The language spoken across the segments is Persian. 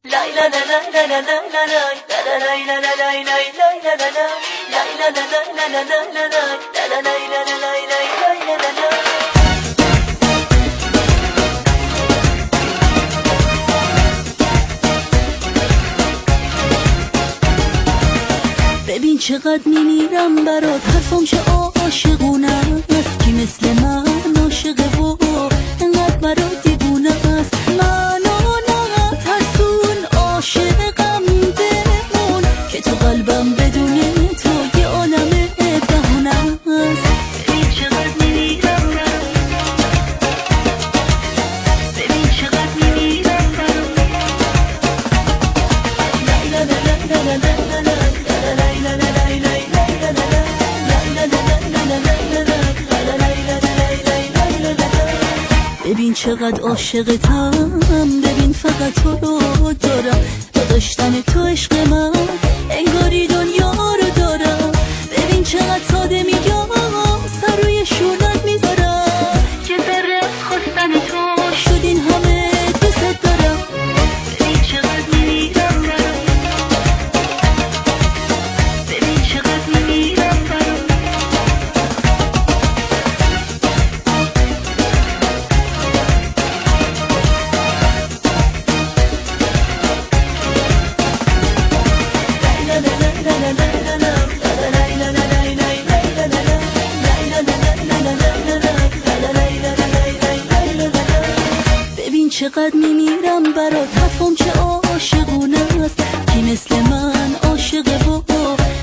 ببین چقدر میمیرم برات، حرفم چه عاشقونه است کی مثل من عاشقه و انقدر برات دیوونه است. منو نه ترسون عاشقم بمون که تو قلبم بدون تو یه عالم بهونه است. ببین چقدر میمیرم ببین چقدر میمیرم ببین چقدر عاشقتم، ببین فقط تو رو دارم، با داشتن تو عشق من انگاری دنیا رو دارم. ببین چقدر ساده میگم، سر روی شونت میذارم، چه ذره خواستن تو شد این همه دوست دارم. ببین چقدر میمیرم ببین چقدر میمیرم چقدر میمیرم برات، حرفم چه عاشقونه است کی مثل من عاشقه و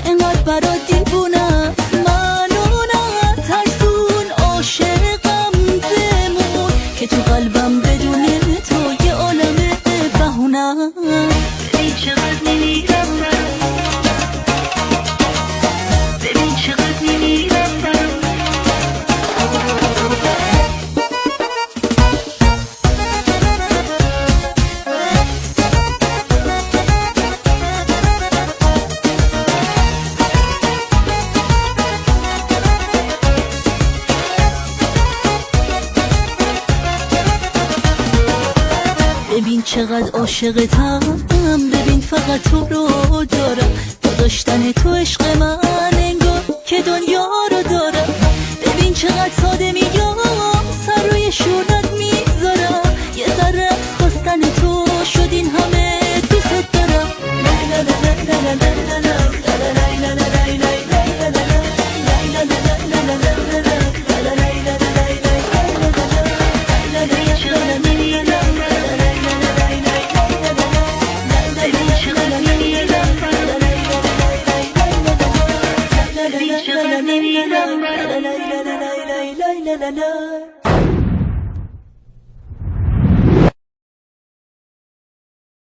انقدر برات دیوونه است. منو نه ترسون عاشقم بمون که تو قلبم بدون تو یه عالم بهونه است. ببین چقدر میمیرم ببین چقدر میمیرم ببین چقدر عاشقتم، ببین فقط تو رو دارم، با داشتن تو عشق من انگار که دنیا رو دارم. ببین چقدر ساده میگم، سر روی شونت میذارم، یه ذره خواستن تو شد این همه دوست دارم. la la la la la la la la la